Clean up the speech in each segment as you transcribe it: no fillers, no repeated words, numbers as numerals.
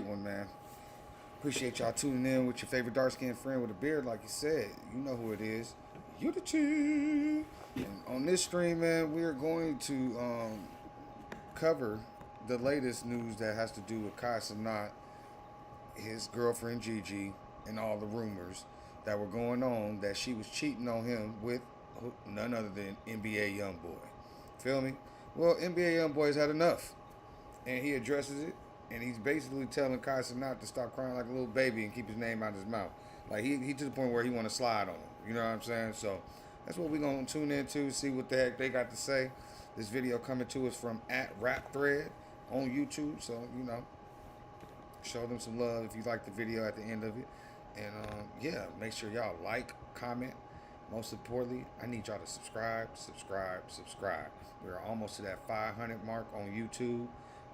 one, man. Appreciate y'all tuning in with your favorite dark-skinned friend with a beard, like you said. You know who it is. Unity. And on this stream, man, we are going to cover the latest news that has to do with Cenat, his girlfriend Gigi, and all the rumors that were going on that she was cheating on him with none other than NBA Youngboy. Feel me? Well, NBA Youngboy's had enough, and he addresses it, and he's basically telling Cenat to stop crying like a little baby and keep his name out of his mouth. Like he to the point where he want to slide on him. You know what I'm saying? So that's what we're gonna tune into, see what the heck they got to say. This video coming to us from @RapThread on YouTube. So show them some love if you like the video at the end of it. And yeah, make sure y'all like, comment. Most importantly, I need y'all to subscribe. We're almost to that 500 mark on YouTube.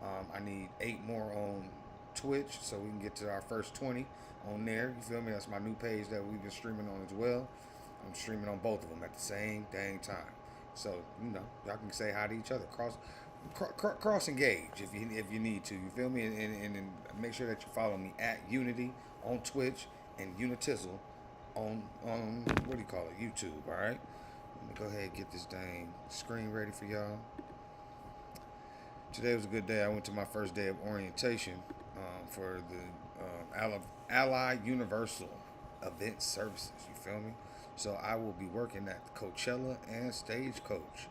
I need 8 more on Twitch so we can get to our first 20 on there. You feel me? That's my new page that we've been streaming on as well. I'm streaming on both of them at the same dang time. So, y'all can say hi to each other. Cross engage if you need to. You feel me? And make sure that you follow me @Unity on Twitch and Unitizzle on what do you call it? YouTube, alright? Let me go ahead and get this dang screen ready for y'all. Today was a good day. I went to my first day of orientation for the Ally Universal Event Services. You feel me? So I will be working at Coachella and Stagecoach.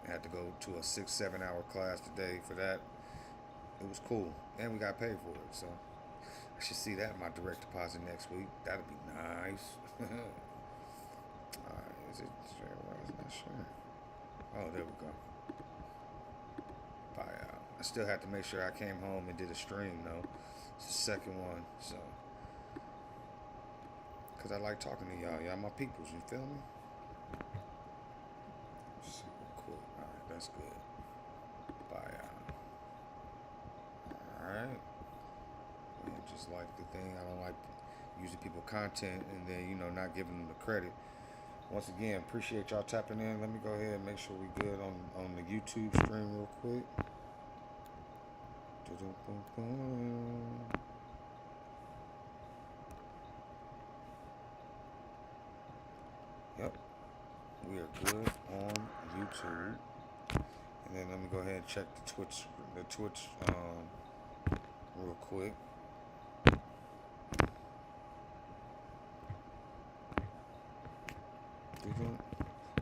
I had to go to a 6-7 hour class today for that. It was cool, and we got paid for it. So I should see that in my direct deposit next week. That'll be nice. Alright, is it? I'm not sure. Oh, there we go. I still have to make sure I came home and did a stream though. It's the second one, so because I like talking to y'all. Y'all my peoples, you feel me? Let's see real quick. Alright, that's good. Bye. Alright. Just like the thing, I don't like using people content and then not giving them the credit. Once again, appreciate y'all tapping in. Let me go ahead and make sure we good on the YouTube stream real quick. Yep, we are good on YouTube. And then let me go ahead and check the Twitch real quick.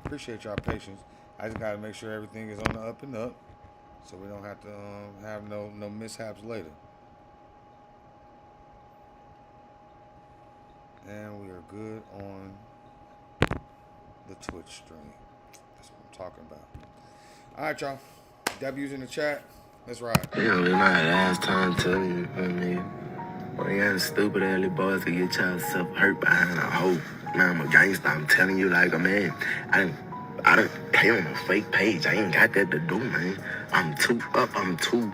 Appreciate y'all patience. I just gotta make sure everything is on the up and up, so we don't have to have no mishaps later. And we are good on the Twitch stream. That's what I'm talking about. All right, y'all. W's in the chat. Let's ride. Yeah, we might last time telling you, When you got stupid early boys to get yourself hurt behind a hoe. Man, I'm a gangster. I'm telling you like a man. I didn't pay on a fake page. I ain't got that to do, man. I'm too up. I'm too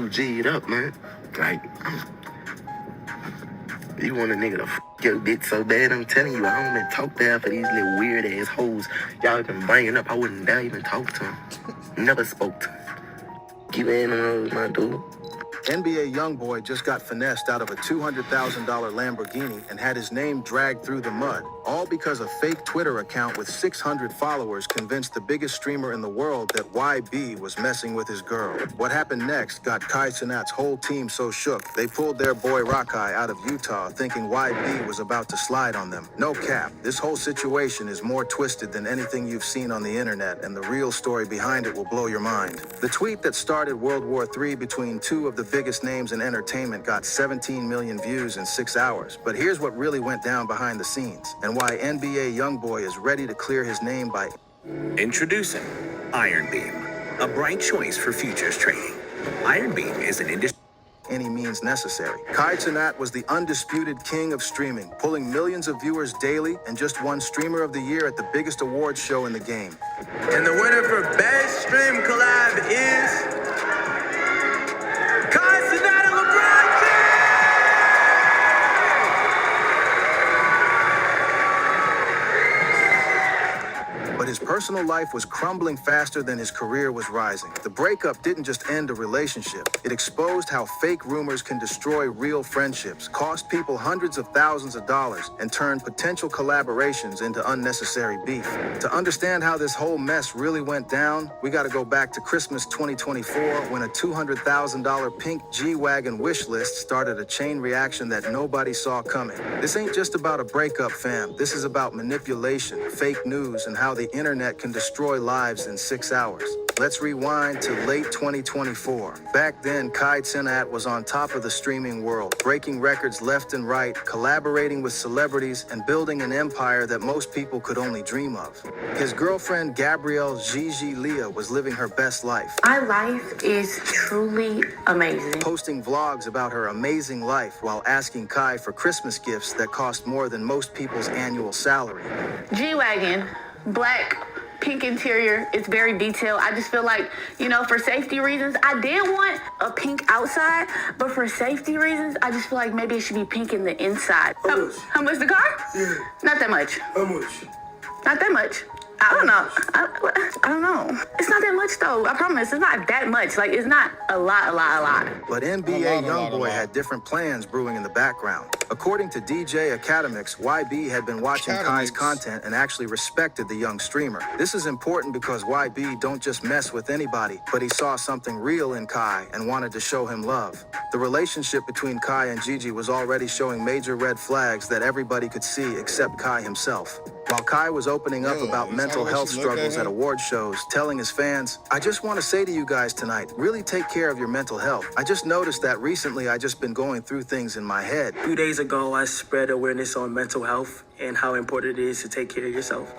G'd up, man. Like, you want a nigga to f your bitch so bad, I'm telling you, I don't even talk there for these little weird ass hoes. Y'all been bringing up, I wouldn't dare even talk to them. Never spoke to them. Keep in on my dude. NBA Youngboy just got finessed out of a $200,000 Lamborghini and had his name dragged through the mud, all because a fake Twitter account with 600 followers convinced the biggest streamer in the world that YB was messing with his girl. What happened next got Cenat's whole team so shook, they pulled their boy Rakai out of Utah thinking YB was about to slide on them. No cap, this whole situation is more twisted than anything you've seen on the internet, and the real story behind it will blow your mind. The tweet that started World War III between two of the biggest names in entertainment got 17 million views in 6 hours. But here's what really went down behind the scenes and why NBA Youngboy is ready to clear his name by introducing Iron Beam, a bright choice for futures trading. Iron Beam is an industry any means necessary. Cenat was the undisputed king of streaming, pulling millions of viewers daily and just won Streamer of the Year at the biggest awards show in the game. And the winner for Best Stream Collab is Cenat and LeBron But his personal life was crumbling faster than his career was rising. The breakup didn't just end a relationship. It exposed how fake rumors can destroy real friendships, cost people hundreds of thousands of dollars, and turn potential collaborations into unnecessary beef. To understand how this whole mess really went down, we gotta go back to Christmas 2024 when a $200,000 pink G-Wagon wish list started a chain reaction that nobody saw coming. This ain't just about a breakup, fam. This is about manipulation, fake news, and how the internet can destroy lives in 6 hours. Let's rewind to late 2024. Back then, Cenat was on top of the streaming world, breaking records left and right, collaborating with celebrities, and building an empire that most people could only dream of. His girlfriend, Gabrielle Gigi Leah, was living her best life. My life is truly amazing. Posting vlogs about her amazing life while asking Kai for Christmas gifts that cost more than most people's annual salary. G-Wagon, black, pink interior. It's very detailed. I just feel like, for safety reasons, I did want a pink outside, but for safety reasons, I just feel like maybe it should be pink in the inside. How much the car? Yeah. Not that much. How much? Not that much. I don't know. I don't know. It's not that much though. I promise. It's not that much. Like, it's not a lot. But NBA Youngboy had different plans brewing in the background. According to DJ Academics, YB had been watching Kai's content and actually respected the young streamer. This is important because YB don't just mess with anybody, but he saw something real in Kai and wanted to show him love. The relationship between Kai and Gigi was already showing major red flags that everybody could see except Kai himself. While Kai was opening up about mental health struggles at award shows, telling his fans, "I just want to say to you guys tonight, really take care of your mental health. I just noticed that recently I just been going through things in my head." 2 days ago, I spread awareness on mental health and how important it is to take care of yourself.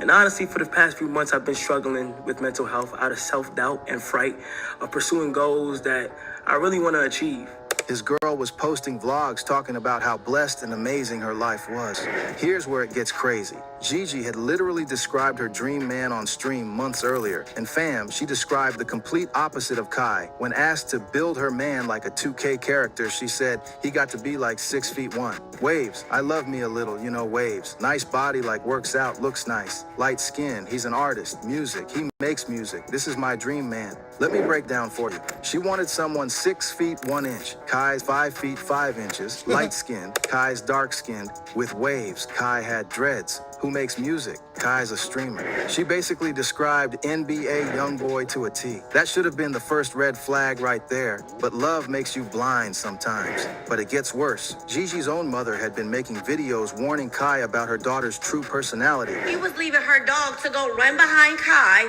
And honestly, for the past few months, I've been struggling with mental health out of self-doubt and fright of pursuing goals that I really want to achieve. His girl was posting vlogs talking about how blessed and amazing her life was. Here's where it gets crazy. Gigi had literally described her dream man on stream months earlier. And fam, she described the complete opposite of Kai. When asked to build her man like a 2K character, she said he got to be like 6'1". Waves, I love me a little, waves. Nice body, like works out, looks nice. Light skin, he's an artist. Music, he makes music. This is my dream man. Let me break down for you. She wanted someone 6 feet 1 inch. Kai's 5 feet 5 inches. Light skinned. Kai's dark skinned. With waves. Kai had dreads. Who makes music? Kai's a streamer. She basically described NBA Youngboy to a T. That should have been the first red flag right there. But love makes you blind sometimes. But it gets worse. Gigi's own mother had been making videos warning Kai about her daughter's true personality. She was leaving her dog to go run behind Kai,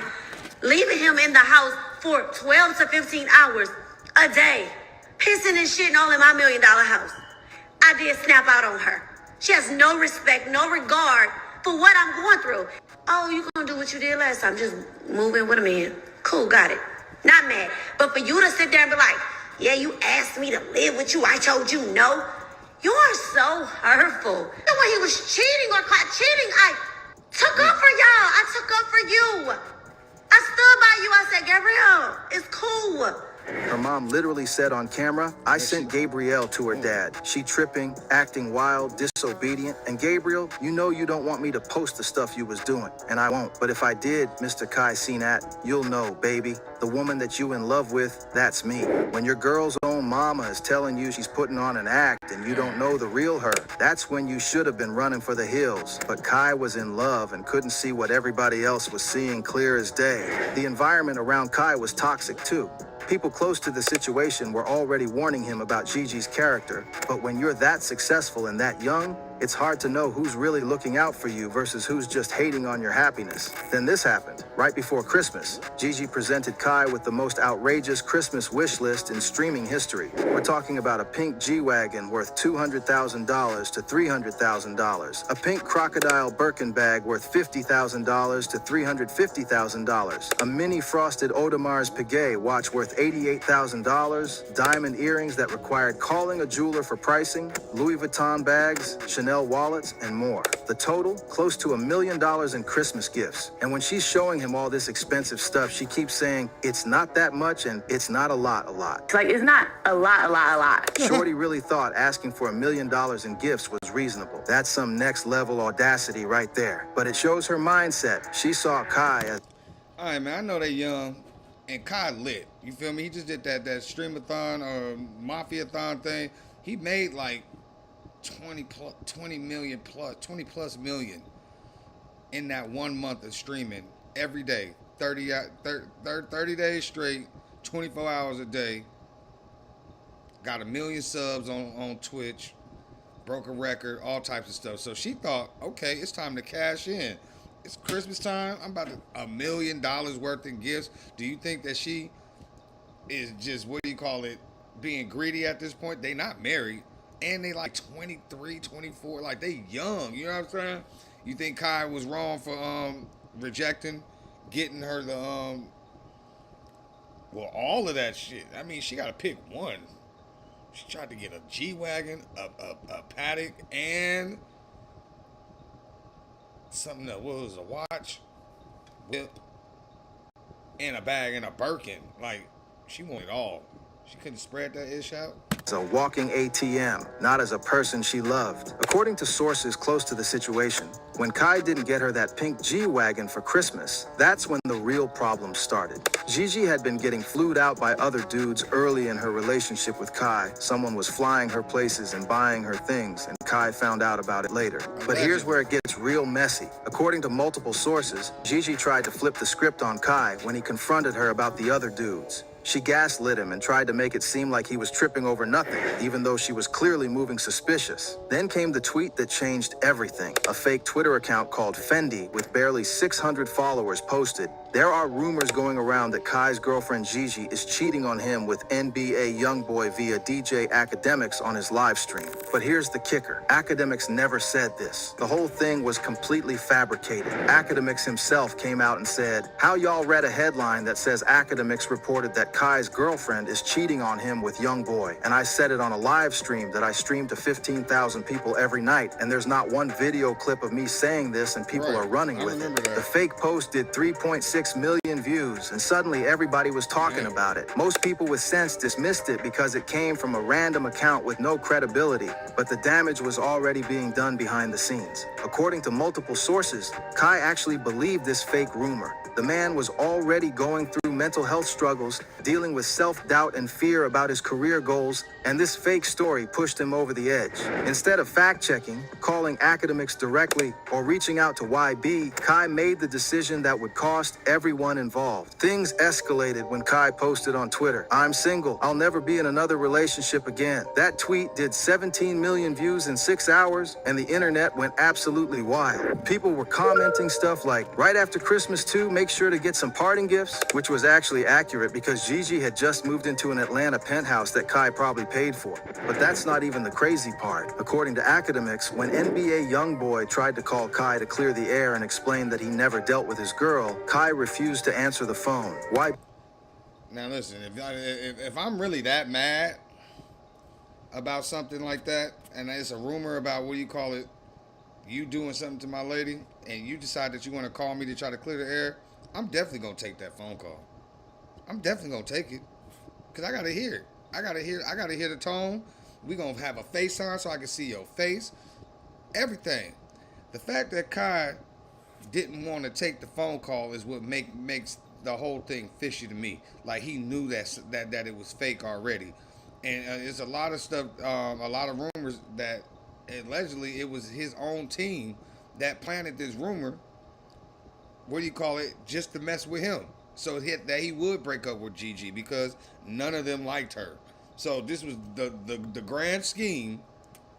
leaving him in the house for 12 to 15 hours a day, pissing and shitting all in my $1 million house. I did snap out on her. She has no respect, no regard for what I'm going through. Oh, you gonna do what you did last time, just move in with a man. Cool, got it. Not mad. But for you to sit there and be like, yeah, you asked me to live with you, I told you no. You are so hurtful. The way he was cheating or caught cheating, I took up for y'all. I took up for you. I stood by you. I said, Gabrielle, it's cool. Her mom literally said on camera, "I sent Gabrielle to her dad. She tripping, acting wild, disobedient. And Gabriel, you know you don't want me to post the stuff you was doing. And I won't. But if I did, Mr. Cenat, you'll know, baby. The woman that you in love with, that's me." When your girl's own mama is telling you she's putting on an act and you don't know the real her, that's when you should have been running for the hills. But Kai was in love and couldn't see what everybody else was seeing clear as day. The environment around Kai was toxic too. People close to the situation were already warning him about Gigi's character, but when you're that successful and that young, it's hard to know who's really looking out for you versus who's just hating on your happiness. Then this happened. Right before Christmas, Gigi presented Kai with the most outrageous Christmas wish list in streaming history. We're talking about a pink G-Wagon worth $200,000 to $300,000, a pink crocodile Birkin bag worth $50,000 to $350,000, a mini frosted Audemars Piguet watch worth $88,000, diamond earrings that required calling a jeweler for pricing, Louis Vuitton bags, Chanel Chanel wallets, and more. The total, close to $1 million in Christmas gifts. And when she's showing him all this expensive stuff, she keeps saying, it's not that much and it's not a lot. Like, it's not a lot. Shorty really thought asking for $1 million in gifts was reasonable. That's some next level audacity right there. But it shows her mindset. She saw Kai as... All right, man. I know they young, and Kai lit. You feel me? He just did that streamathon or mafia-thon thing. He made like 20 plus million in that 1 month of streaming every day, 30 days straight, 24 hours a day. Got 1 million subs on Twitch, broke a record, all types of stuff. So she thought, okay, it's time to cash in. It's Christmas time. I'm about to $1 million worth in gifts. Do you think that she is just, what do you call it, being greedy at this point? They not married, and they like 23, 24, like they young. You know what I'm saying? You think Kai was wrong for rejecting, getting her the well, all of that shit. I mean, she got to pick one. She tried to get a G-Wagon, a Paddock, and something else. What was it, a watch, whip, and a bag and a Birkin. Like, she wanted it all. She couldn't spread that ish out. a walking ATM, not as a person she loved. According to sources close to the situation, when Kai didn't get her that pink G-Wagon for Christmas, that's when the real problem started. Gigi had been getting flued out by other dudes early in her relationship with Kai. Someone was flying her places and buying her things, and Kai found out about it later. But here's where it gets real messy. According to multiple sources, Gigi tried to flip the script on Kai when he confronted her about the other dudes. She gaslit him and tried to make it seem like he was tripping over nothing, even though she was clearly moving suspicious. Then came the tweet that changed everything. A fake Twitter account called Fendi with barely 600 followers posted, "There are rumors going around that Kai's girlfriend Gigi is cheating on him with NBA Youngboy via DJ Academics on his live stream." But here's the kicker. Academics never said this. The whole thing was completely fabricated. Academics himself came out and said, "How y'all read a headline that says Academics reported that Kai's girlfriend is cheating on him with Youngboy, and I said it on a live stream that I stream to 15,000 people every night, and there's not one video clip of me saying this, and people are running with it." The fake post did 3.6 million views, and suddenly everybody was talking about it. Most people with sense dismissed it because it came from a random account with no credibility, but the damage was already being done behind the scenes. According to multiple sources, Kai actually believed this fake rumor. The man was already going through mental health struggles, dealing with self-doubt and fear about his career goals, and this fake story pushed him over the edge. Instead of fact-checking, calling Academics directly, or reaching out to YB, Kai made the decision that would cost everyone involved. Things escalated when Kai posted on Twitter, "I'm single, I'll never be in another relationship again." That tweet did 17 million views in 6 hours, and the internet went absolutely wild. People were commenting stuff like, "Right after Christmas too, make sure to get some parting gifts," which was actually accurate because Gigi had just moved into an Atlanta penthouse that Kai probably paid for. But that's not even the crazy part. According to Academics, when NBA Youngboy tried to call Kai to clear the air and explain that he never dealt with his girl, Kai refused to answer the phone. Why? Now listen, if I'm really that mad about something like that, and it's a rumor about, what do you call it, you doing something to my lady, and you decide that you want to call me to try to clear the air, I'm definitely going to take that phone call. I'm definitely going to take it, because I got to hear it. I got to hear the tone. We're going to have a FaceTime so I can see your face. Everything. The fact that Kai didn't want to take the phone call is what makes the whole thing fishy to me. Like, he knew that it was fake already. And it's a lot of stuff, a lot of rumors that allegedly it was his own team that planted this rumor, what do you call it, just to mess with him. So that he would break up with Gigi because none of them liked her. So this was the grand scheme,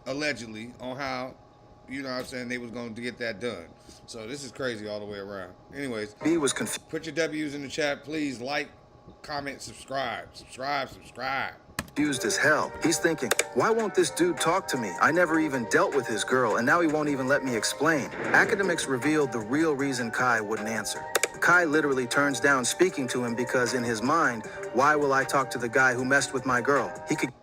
allegedly, on how, you know what I'm saying, they was going to get that done. So this is crazy all the way around. Anyways, B was confused. Put your W's in the chat. Please like, comment, subscribe. Subscribe. Confused as hell. He's thinking, why won't this dude talk to me? I never even dealt with his girl, and now he won't even let me explain. Academics revealed the real reason Kai wouldn't answer. Kai literally turns down speaking to him because in his mind, why will I talk to the guy who messed with my girl? He could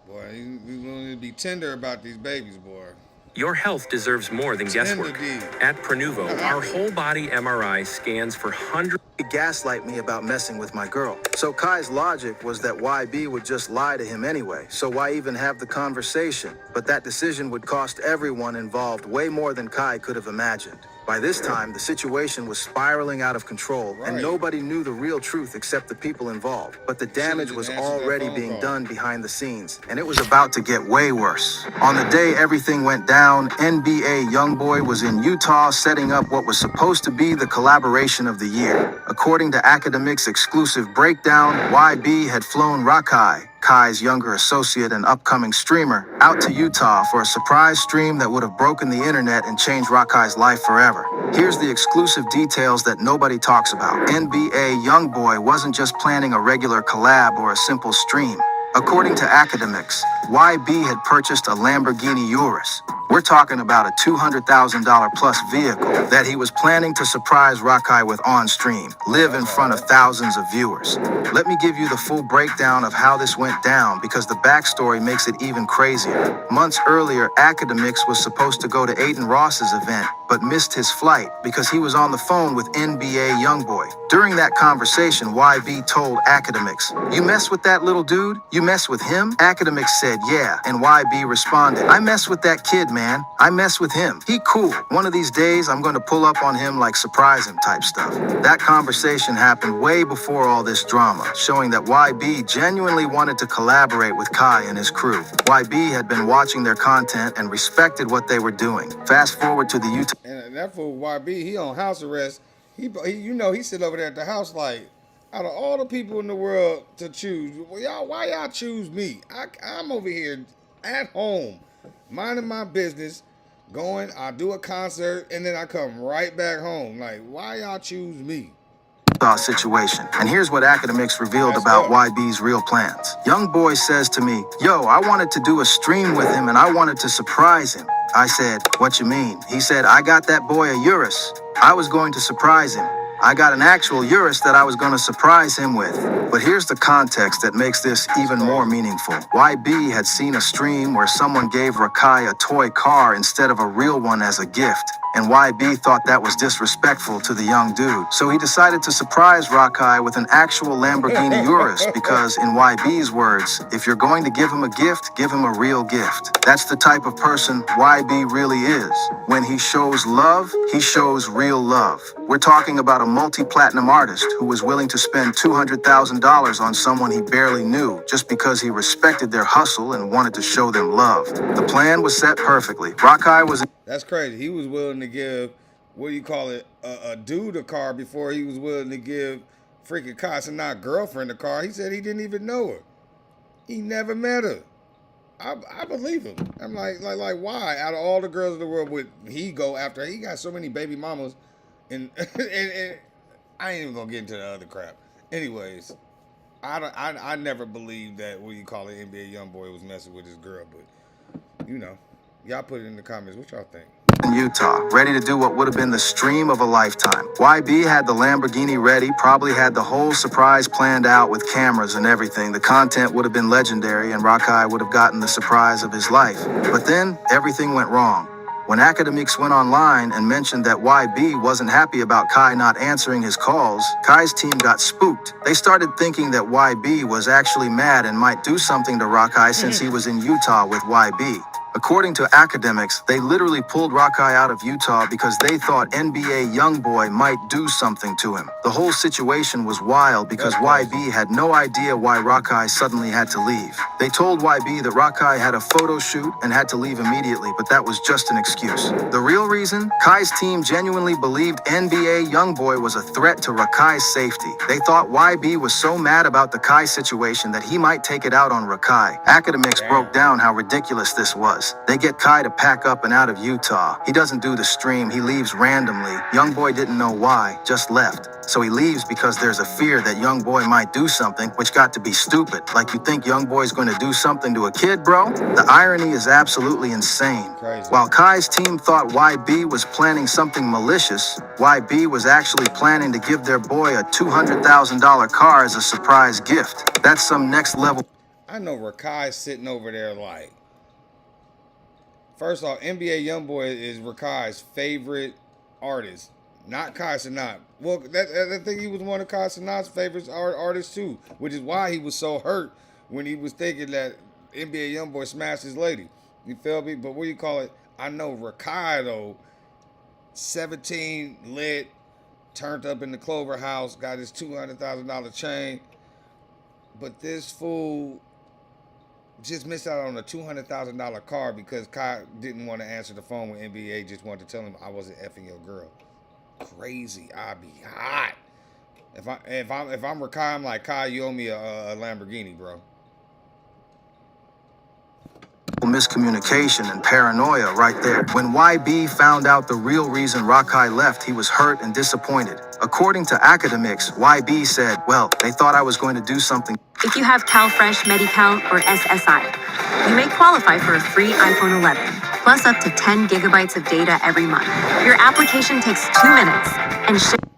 Boy, you going to be tender about these babies, boy. Your health deserves more than Tender guesswork. D. At Prenuvo, our whole body MRI scans for hundreds. He gaslight me about messing with my girl. So Kai's logic was that YB would just lie to him anyway, so why even have the conversation? But that decision would cost everyone involved way more than Kai could have imagined. By this time, the situation was spiraling out of control, and Right. nobody knew the real truth except the people involved. But the damage was Should've just answered that already phone being call. done behind the scenes, and it was about to get way worse. On the day everything went down, NBA Youngboy was in Utah setting up what was supposed to be the collaboration of the year. According to Academic's exclusive breakdown, YB had flown Rakai, Kai's younger associate and upcoming streamer, out to Utah for a surprise stream that would have broken the internet and changed Rakai's life forever. Here's the exclusive details that nobody talks about. NBA Youngboy wasn't just planning a regular collab or a simple stream. According to Academics, YB had purchased a Lamborghini Urus. We're talking about a $200,000 plus vehicle that he was planning to surprise Rakai with on stream, live in front of thousands of viewers. Let me give you the full breakdown of how this went down because the backstory makes it even crazier. Months earlier, Academics was supposed to go to Aiden Ross's event, but missed his flight because he was on the phone with NBA Youngboy. During that conversation, YB told Academics, "You mess with that little dude? You mess with him?" Academics said, "Yeah," and YB responded, "I mess with that kid, man. I mess with him. He cool. One of these days, I'm going to pull up on him like surprise him type stuff." That conversation happened way before all this drama, showing that YB genuinely wanted to collaborate with Kai and his crew. YB had been watching their content and respected what they were doing. Fast forward to the Utah. And that fool YB, he on house arrest. He sit over there at the house like, out of all the people in the world to choose, well, why y'all choose me? I'm over here at home, minding my business, I do a concert, and then I come right back home. Like, why y'all choose me? Situation. And here's what Academics revealed about YB's real plans. Youngboy says to me, "Yo, I wanted to do a stream with him and I wanted to surprise him." I said, "What you mean?" He said, "I got that boy a Urus. I was going to surprise him. I got an actual Urus that I was going to surprise him with." But here's the context that makes this even more meaningful. YB had seen a stream where someone gave Rakai a toy car instead of a real one as a gift. And YB thought that was disrespectful to the young dude. So he decided to surprise Rakai with an actual Lamborghini Urus because, in YB's words, if you're going to give him a gift, give him a real gift. That's the type of person YB really is. When he shows love, he shows real love. We're talking about a multi-platinum artist who was willing to spend $200,000 on someone he barely knew just because he respected their hustle and wanted to show them love. The plan was set perfectly. Rakai was... That's crazy. He was willing to give, a dude a car before he was willing to give freaking Cenat girlfriend a car. He said he didn't even know her. He never met her. I believe him. I'm like why? Out of all the girls in the world would he go after? He got so many baby mamas, and I ain't even gonna get into the other crap. Anyways, I never believed that NBA Youngboy was messing with his girl, but y'all put it in the comments. What y'all think? In Utah, ready to do what would have been the stream of a lifetime. YB had the Lamborghini ready, probably had the whole surprise planned out with cameras and everything. The content would have been legendary and Rakai would have gotten the surprise of his life. But then, everything went wrong. When Academics went online and mentioned that YB wasn't happy about Kai not answering his calls, Kai's team got spooked. They started thinking that YB was actually mad and might do something to Rakai since he was in Utah with YB. According to Academics, they literally pulled Rakai out of Utah because they thought NBA Youngboy might do something to him. The whole situation was wild because YB had no idea why Rakai suddenly had to leave. They told YB that Rakai had a photo shoot and had to leave immediately, but that was just an excuse. The real reason? Kai's team genuinely believed NBA Youngboy was a threat to Rakai's safety. They thought YB was so mad about the Kai situation that he might take it out on Rakai. Academics broke down how ridiculous this was. They get Kai to pack up and out of Utah. He doesn't do the stream, he leaves randomly. Youngboy didn't know why, just left. So he leaves because there's a fear that Youngboy might do something, which got to be stupid. Like you think Youngboy's going to do something to a kid, bro? The irony is absolutely insane. Crazy. While Kai's team thought YB was planning something malicious, YB was actually planning to give their boy a $200,000 car as a surprise gift. That's some next level. I know Rakai's sitting over there like. First off, NBA Youngboy is Rakai's favorite artist, not Kai Cenat. Well, I think he was one of Kai Cenat's favorite artists too, which is why he was so hurt when he was thinking that NBA Youngboy smashed his lady. You feel me? But what do you call it? I know Rakai though, 17 lit, turned up in the Clover House, got his $200,000 chain, but this fool just missed out on a $200,000 car because Kai didn't want to answer the phone when NBA just wanted to tell him I wasn't effing your girl. Crazy, I'd be hot. If I'm Rakai, I'm like, Kai, you owe me a Lamborghini, bro. Miscommunication and paranoia right there. When YB found out the real reason Rakai left, he was hurt and disappointed. According to academics, YB said, well, they thought I was going to do something. If you have CalFresh, Medi-Cal, or SSI, you may qualify for a free iPhone 11, plus up to 10 gigabytes of data every month. Your application takes 2 minutes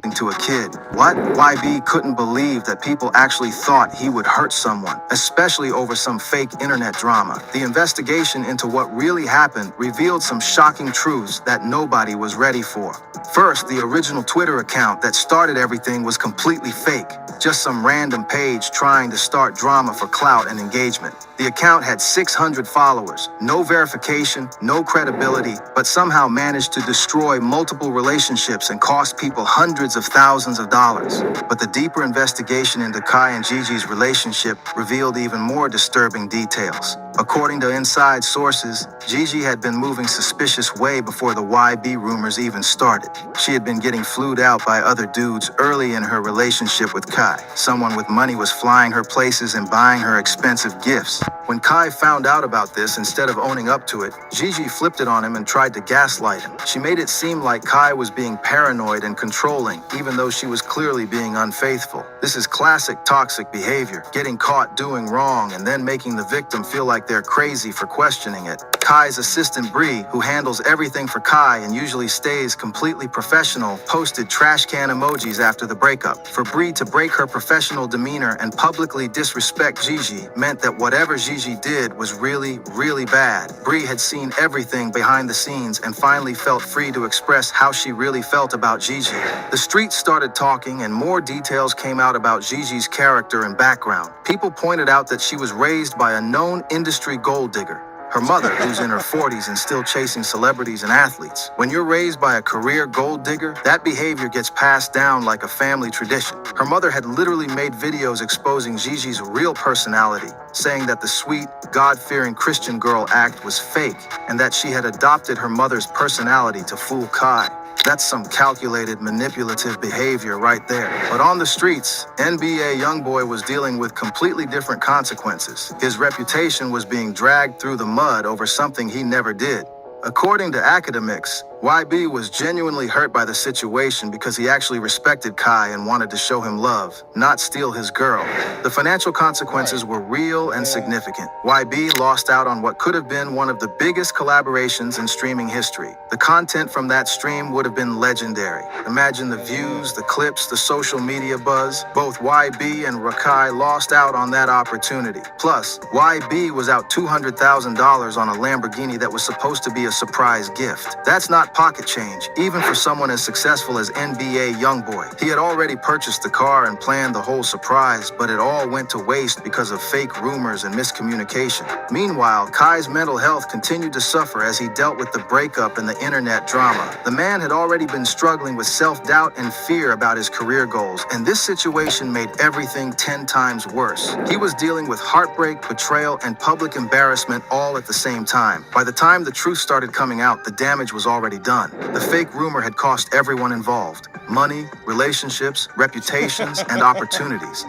and to a kid. What? YB couldn't believe that people actually thought he would hurt someone, especially over some fake internet drama. The investigation into what really happened revealed some shocking truths that nobody was ready for. First, the original Twitter account that started everything was completely fake. Just some random page trying to start drama for clout and engagement. The account had 600 followers, no verification, no credibility, but somehow managed to destroy multiple relationships and cost people hundreds of thousands of dollars. But the deeper investigation into Kai and Gigi's relationship revealed even more disturbing details. According to inside sources, Gigi had been moving suspicious way before the YB rumors even started. She had been getting flued out by other dudes early in her relationship with Kai. Someone with money was flying her places and buying her expensive gifts. When Kai found out about this, instead of owning up to it, Gigi flipped it on him and tried to gaslight him. She made it seem like Kai was being paranoid and controlling, even though she was clearly being unfaithful. This is classic toxic behavior, getting caught doing wrong and then making the victim feel like they're crazy for questioning it. Kai's assistant Bree, who handles everything for Kai and usually stays completely professional, posted trash can emojis after the breakup. For Bree to break her professional demeanor and publicly disrespect Gigi meant that whatever Gigi did was really, really bad. Bree had seen everything behind the scenes and finally felt free to express how she really felt about Gigi. The streets started talking and more details came out about Gigi's character and background. People pointed out that she was raised by a known industry gold digger. Her mother, who's in her 40s and still chasing celebrities and athletes. When you're raised by a career gold digger, that behavior gets passed down like a family tradition. Her mother had literally made videos exposing Gigi's real personality, saying that the sweet, God-fearing Christian girl act was fake, and that she had adopted her mother's personality to fool Kai. That's some calculated, manipulative behavior right there. But on the streets, NBA Youngboy was dealing with completely different consequences. His reputation was being dragged through the mud over something he never did. According to academics, YB was genuinely hurt by the situation because he actually respected Kai and wanted to show him love, not steal his girl. The financial consequences were real and significant. YB lost out on what could have been one of the biggest collaborations in streaming history. The content from that stream would have been legendary. Imagine the views, the clips, the social media buzz. Both YB and Rakai lost out on that opportunity. Plus, YB was out $200,000 on a Lamborghini that was supposed to be a surprise gift. That's not pocket change, even for someone as successful as NBA Youngboy. He had already purchased the car and planned the whole surprise, but it all went to waste because of fake rumors and miscommunication. Meanwhile, Kai's mental health continued to suffer as he dealt with the breakup and the internet drama. The man had already been struggling with self-doubt and fear about his career goals, and this situation made everything 10 times worse. He was dealing with heartbreak, betrayal, and public embarrassment all at the same time. By the time the truth started coming out, the damage was already done. The fake rumor had cost everyone involved money, relationships, reputations, and opportunities.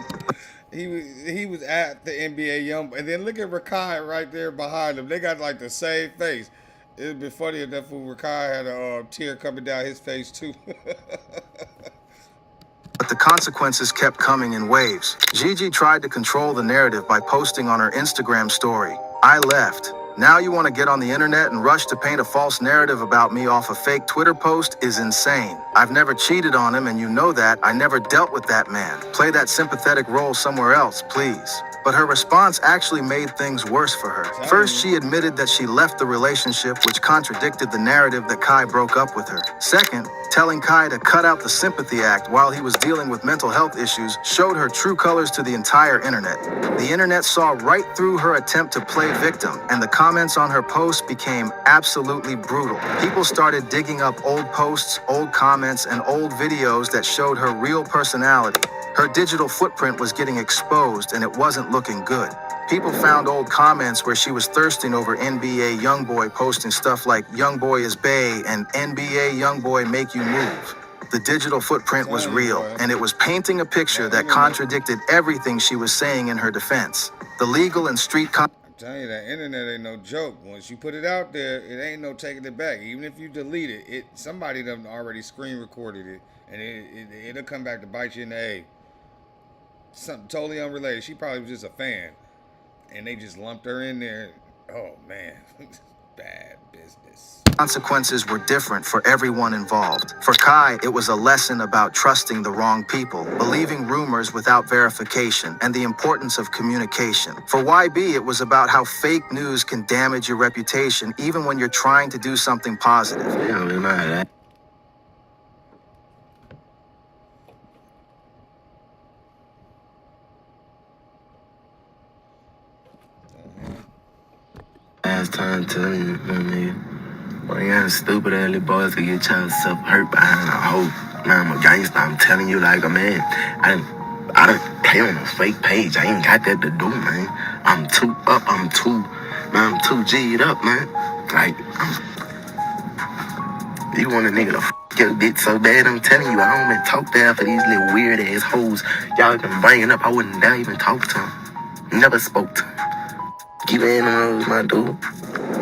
He was at the NBA Young, and then look at Rakai right there behind him. They got like the same face. It would be funny if that fool Rakai had a tear coming down his face too. But the consequences kept coming in waves. Gigi tried to control the narrative by posting on her Instagram story, "I left. Now you want to get on the internet and rush to paint a false narrative about me off a fake Twitter post is insane. I've never cheated on him, and you know that. I never dealt with that man. Play that sympathetic role somewhere else, please. But her response actually made things worse for her. First, she admitted that she left the relationship, which contradicted the narrative that Kai broke up with her. Second, telling Kai to cut out the sympathy act while he was dealing with mental health issues showed her true colors to the entire internet. The internet saw right through her attempt to play victim, and the comments on her posts became absolutely brutal. People started digging up old posts, old comments, and old videos that showed her real personality. Her digital footprint was getting exposed, and it wasn't looking good. People found old comments where she was thirsting over NBA Youngboy, posting stuff like "Youngboy is bae" and "NBA Youngboy make you move." The digital footprint was real, and it was painting a picture that contradicted everything she was saying in her defense. The legal and street I'm telling you, that internet ain't no joke. Once you put it out there, it ain't no taking it back. Even if you delete it, somebody done already screen recorded it, and it'll come back to bite you in the egg. Something totally unrelated. She probably was just a fan, and they just lumped her in there. Oh man, bad business. Consequences were different for everyone involved. For Kai, it was a lesson about trusting the wrong people, believing rumors without verification, and the importance of communication. For YB, it was about how fake news can damage your reputation even when you're trying to do something positive. Yeah, we know that. Last time telling you, I mean, when you got stupid early boys to get yourself hurt behind a hoe. Man, I'm a gangster. I'm telling you, like a man. I didn't play on a fake page. I ain't got that to do, man. I'm too up. I'm too G'd up, man. Like, you want a nigga to your bitch so bad, I'm telling you, I don't even talk there for these little weird ass hoes. Y'all been bringing up, I wouldn't dare even talk to them. Never spoke to them. Keep it in the road, my dude.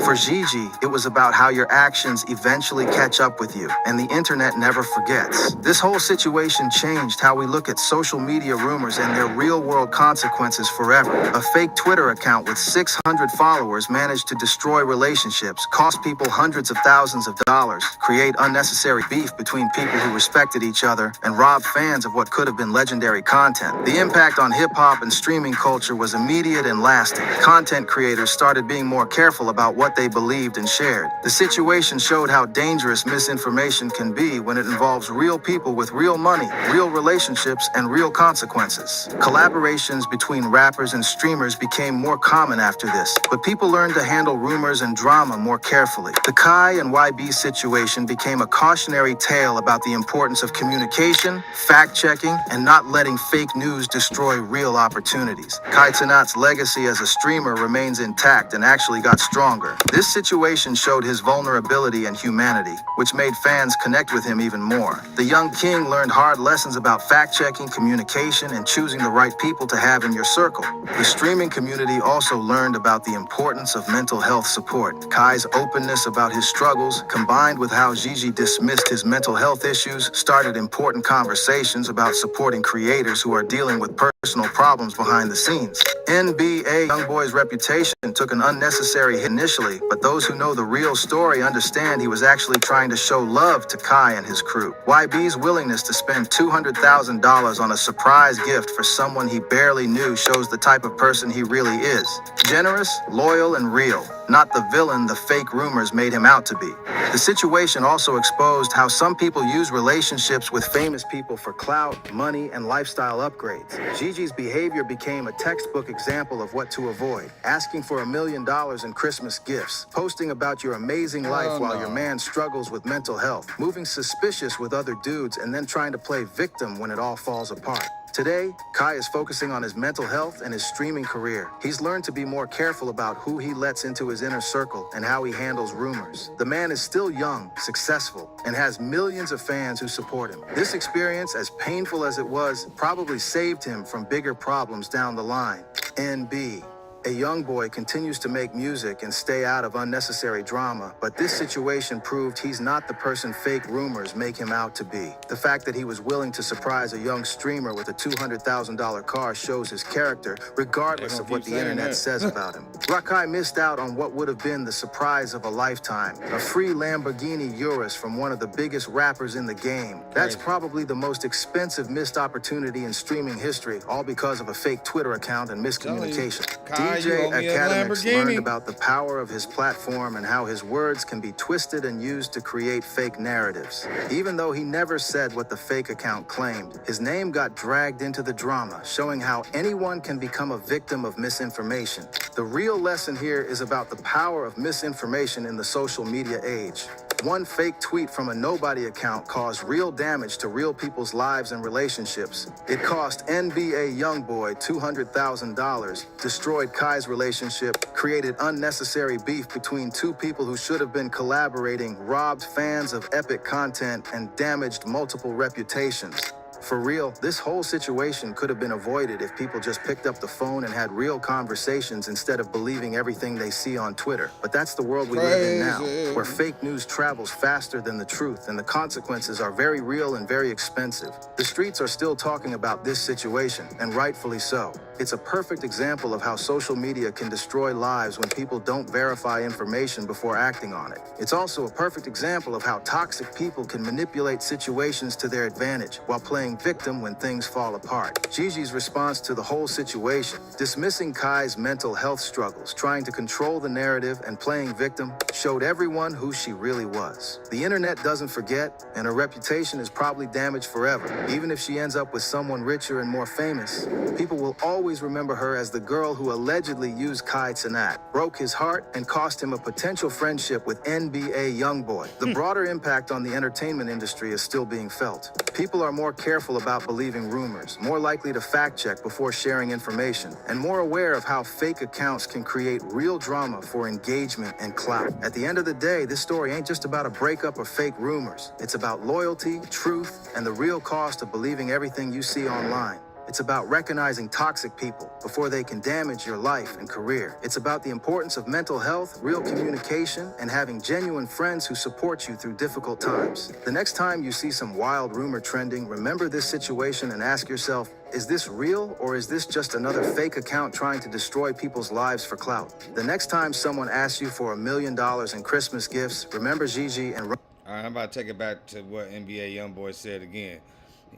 For Gigi, it was about how your actions eventually catch up with you, and the internet never forgets. This whole situation changed how we look at social media rumors and their real-world consequences forever. A fake Twitter account with 600 followers managed to destroy relationships, cost people hundreds of thousands of dollars, create unnecessary beef between people who respected each other, and rob fans of what could have been legendary content. The impact on hip-hop and streaming culture was immediate and lasting. Content creators started being more careful about what they believed and shared. The situation showed how dangerous misinformation can be when it involves real people with real money, real relationships, and real consequences. Collaborations between rappers and streamers became more common after this, but people learned to handle rumors and drama more carefully. The Kai and YB situation became a cautionary tale about the importance of communication, fact-checking, and not letting fake news destroy real opportunities. Cenat's legacy as a streamer remains intact and actually got stronger. This situation showed his vulnerability and humanity, which made fans connect with him even more. The young king learned hard lessons about fact-checking, communication, and choosing the right people to have in your circle. The streaming community also learned about the importance of mental health support. Kai's openness about his struggles, combined with how Gigi dismissed his mental health issues, started important conversations about supporting creators who are dealing with personal problems behind the scenes. NBA Youngboy's reputation took an unnecessary hit initially, but those who know the real story understand he was actually trying to show love to Kai and his crew. YB's willingness to spend $200,000 on a surprise gift for someone he barely knew shows the type of person he really is. Generous, loyal, and real. Not the villain the fake rumors made him out to be. The situation also exposed how some people use relationships with famous people for clout, money, and lifestyle upgrades. Gigi's behavior became a textbook example of what to avoid. Asking for $1 million in Christmas gifts, posting about your amazing life while your man struggles with mental health, moving suspicious with other dudes, and then trying to play victim when it all falls apart. Today, Kai is focusing on his mental health and his streaming career. He's learned to be more careful about who he lets into his inner circle and how he handles rumors. The man is still young, successful, and has millions of fans who support him. This experience, as painful as it was, probably saved him from bigger problems down the line. NB. A young boy continues to make music and stay out of unnecessary drama, but this situation proved he's not the person fake rumors make him out to be. The fact that he was willing to surprise a young streamer with a $200,000 car shows his character, regardless of what the internet says about him. Rakai missed out on what would have been the surprise of a lifetime, a free Lamborghini Urus from one of the biggest rappers in the game. That's probably the most expensive missed opportunity in streaming history, all because of a fake Twitter account and miscommunication. DJ Academics learned about the power of his platform and how his words can be twisted and used to create fake narratives. Even though he never said what the fake account claimed, his name got dragged into the drama, showing how anyone can become a victim of misinformation. The real lesson here is about the power of misinformation in the social media age. One fake tweet from a nobody account caused real damage to real people's lives and relationships. It cost NBA Youngboy $200,000, destroyed Kai's relationship, created unnecessary beef between two people who should have been collaborating, robbed fans of epic content, and damaged multiple reputations. For real, this whole situation could have been avoided if people just picked up the phone and had real conversations instead of believing everything they see on Twitter. But that's the world we live in now, where fake news travels faster than the truth, and the consequences are very real and very expensive. The streets are still talking about this situation, and rightfully so. It's a perfect example of how social media can destroy lives when people don't verify information before acting on it. It's also a perfect example of how toxic people can manipulate situations to their advantage while playing victim when things fall apart. Gigi's response to the whole situation, dismissing Kai's mental health struggles, trying to control the narrative, and playing victim, showed everyone who she really was. The internet doesn't forget, and her reputation is probably damaged forever. Even if she ends up with someone richer and more famous, people will always remember her as the girl who allegedly used Kai Cenat, broke his heart, and cost him a potential friendship with NBA Youngboy. The broader impact on the entertainment industry is still being felt. People are more careful about believing rumors, more likely to fact-check before sharing information, and more aware of how fake accounts can create real drama for engagement and clout. At the end of the day, this story ain't just about a breakup or fake rumors. It's about loyalty, truth, and the real cost of believing everything you see online. It's about recognizing toxic people before they can damage your life and career. It's about the importance of mental health, real communication, and having genuine friends who support you through difficult times. The next time you see some wild rumor trending, remember this situation and ask yourself, is this real, or is this just another fake account trying to destroy people's lives for clout? The next time someone asks you for $1 million in Christmas gifts, remember Gigi and... All right, I'm about to take it back to what NBA Youngboy said again.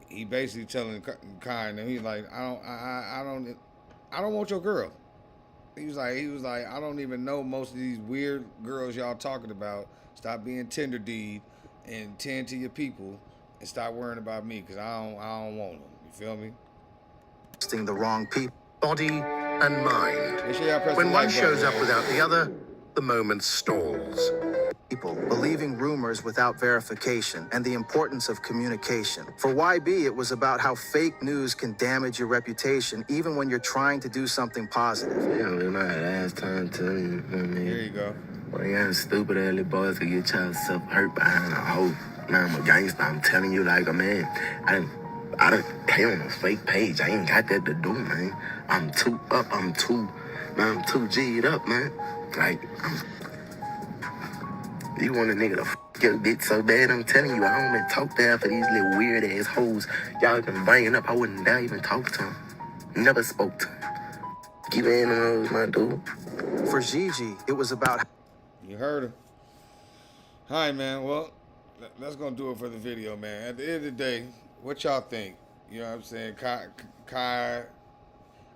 He basically telling Kai, and he's like, I don't want your girl. He was like, I don't even know most of these weird girls y'all talking about. Stop being tender deed and tend to your people and stop worrying about me, because I don't want them. You feel me? The wrong people. Body and mind. When one shows up without the other, the moment stalls. People believing rumors without verification and the importance of communication. For YB, it was about how fake news can damage your reputation even when you're trying to do something positive. Yeah, we my last time telling you, what I mean? Here you go. Well, y'all stupid early boys to get yourself hurt behind a hoe. Man, I'm a gangster. I'm telling you like a man. I done pay on a fake page. I ain't got that to do, man. I'm too up. I'm too G'd up, man. Like, you want a nigga to f*** your bitch so bad, I'm telling you, I don't even talk there for these little weird ass hoes. Y'all can bring it up, I wouldn't dare even talk to him. Never spoke to him. Keep it in those, my dude. For Gigi, it was about... You heard him. All right, man, well, that's going to do it for the video, man. At the end of the day, what y'all think? You know what I'm saying? Kai,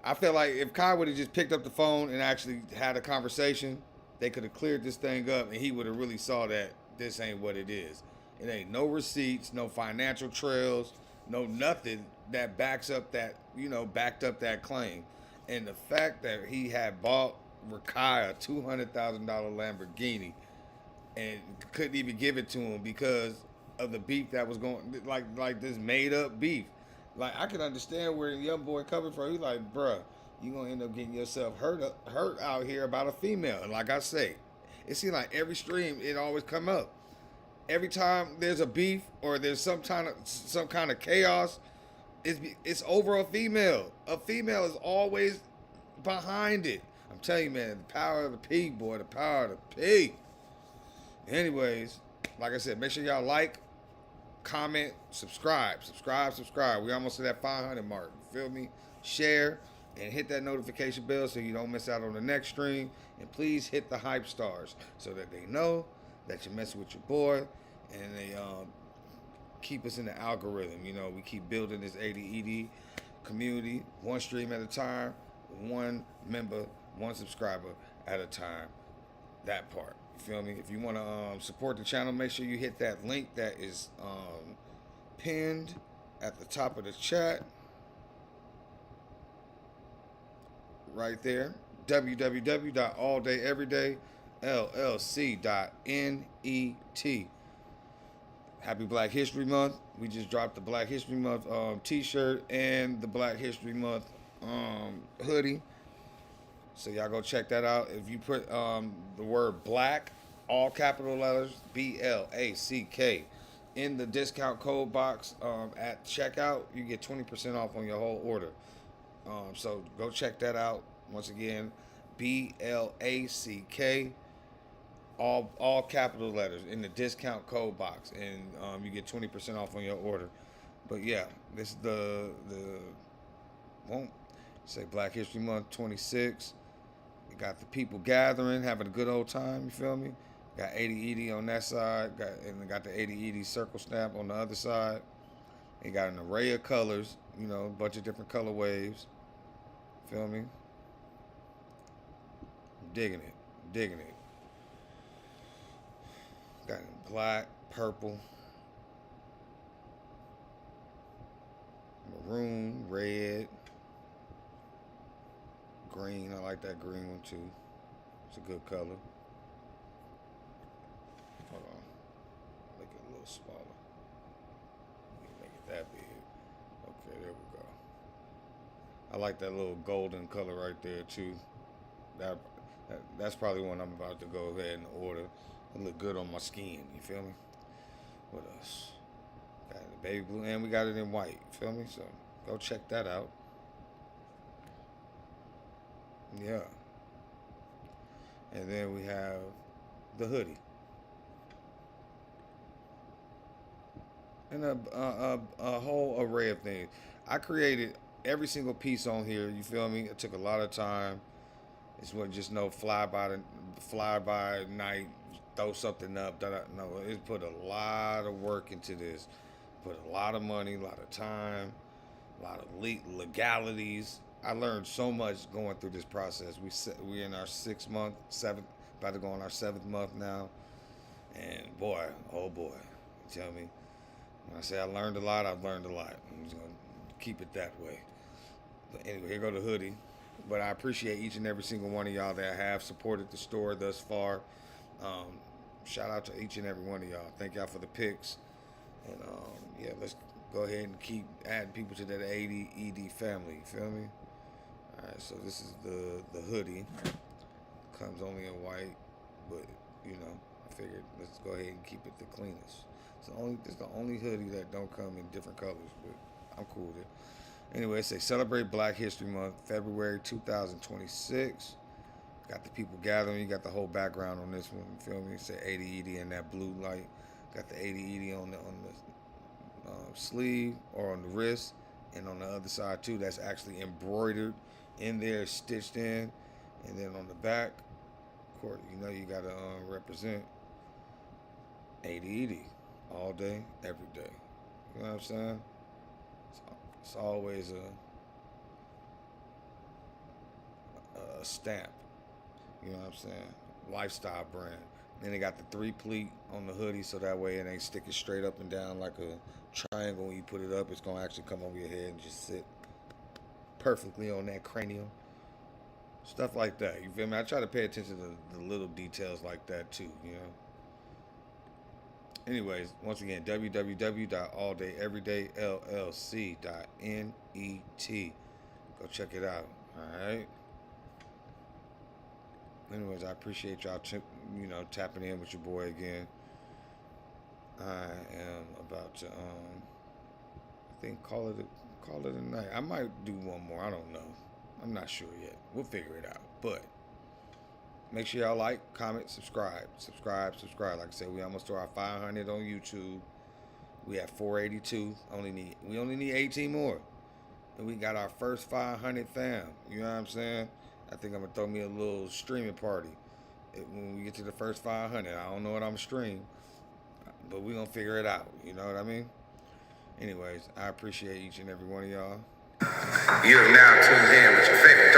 I feel like if Kai would have just picked up the phone and actually had a conversation, they could have cleared this thing up, and he would have really saw that this ain't what it is. It ain't no receipts, no financial trails, no nothing that backs up that, backed up that claim. And the fact that he had bought Rakai a $200,000 Lamborghini and couldn't even give it to him because of the beef that was going, like this made up beef. Like, I can understand where Youngboy coming from. He's like, bruh, you gonna end up getting yourself hurt out here about a female. And like I say, it seems like every stream it always come up. Every time there's a beef or there's some kind of chaos, it's over a female. A female is always behind it. I'm telling you, man, the power of the P, boy, the power of the P. Anyways, like I said, make sure y'all like, comment, subscribe. We almost to that 500 mark. You feel me? Share. And hit that notification bell so you don't miss out on the next stream. And please hit the hype stars so that they know that you're messing with your boy, and they keep us in the algorithm. You know, we keep building this ADED community, one stream at a time, one member, one subscriber at a time. That part, you feel me? If you want to support the channel, make sure you hit that link that is pinned at the top of the chat. Right there, www.alldayeverydayllc.net. Happy Black History Month. We just dropped the Black History Month t-shirt and the Black History Month hoodie. So y'all go check that out. If you put the word black, all capital letters, BLACK, in the discount code box at checkout, you get 20% off on your whole order. So go check that out. Once again, BLACK, all capital letters in the discount code box, and you get 20% off on your order. But yeah, this is the won't say Black History Month 26. We got the people gathering, having a good old time. You feel me? Got 80 Edie on that side, got the 80 Edie circle snap on the other side. They got an array of colors, you know, a bunch of different color waves. Feel me? Digging it. Digging it. Got it black, purple, maroon, red, green. I like that green one too. It's a good color. Hold on. Make it a little smaller. Make it that big. Okay, there we go. I like that little golden color right there too. That's probably one I'm about to go ahead and order. It look good on my skin, you feel me? What else? Got it in baby blue, and we got it in white, you feel me? So go check that out. Yeah. And then we have the hoodie. And a whole array of things. I created every single piece on here, you feel me? It took a lot of time. It's what just no fly by night, throw something up. No, it put a lot of work into this. Put a lot of money, a lot of time, a lot of legalities. I learned so much going through this process. We're in our 6th month, about to go on our 7th month now. And boy, oh boy, you tell me. When I say I learned a lot, I've learned a lot. I'm just gonna keep it that way. But anyway, here go the hoodie. But I appreciate each and every single one of y'all that have supported the store thus far. Shout out to each and every one of y'all. Thank y'all for the picks. And yeah, let's go ahead and keep adding people to that 80 ED family. You feel me? All right, so this is the hoodie. Comes only in white, but you know, I figured let's go ahead and keep it the cleanest. It's the only hoodie that don't come in different colors, but I'm cool with it. Anyway, it says celebrate Black History Month, February 2026. Got the people gathering. You got the whole background on this one. You feel me? It said 80 Edie in that blue light. Got the 80 Edie on the sleeve or on the wrist, and on the other side too. That's actually embroidered in there, stitched in, and then on the back, of course, you know you gotta represent 80 Edie all day, every day. You know what I'm saying? It's always a stamp. You know what I'm saying? Lifestyle brand. Then they got the 3-pleat on the hoodie, so that way it ain't sticking straight up and down like a triangle. When you put it up, it's gonna actually come over your head and just sit perfectly on that cranium. Stuff like that. You feel me? I try to pay attention to the little details like that too, you know? Anyways, once again, www.alldayeverydayllc.net. Go check it out. All right. Anyways, I appreciate y'all, tapping in with your boy again. I am about to, I think call it a night. I might do one more. I don't know. I'm not sure yet. We'll figure it out. But make sure y'all like, comment, subscribe. Like I said, we almost to our 500 on YouTube. We have 482. We only need 18 more. And we got our first 500 fam. You know what I'm saying? I think I'm going to throw me a little streaming party when we get to the first 500. I don't know what I'm stream, but we're going to figure it out. You know what I mean? Anyways, I appreciate each and every one of y'all. You have now tuned in with your favorite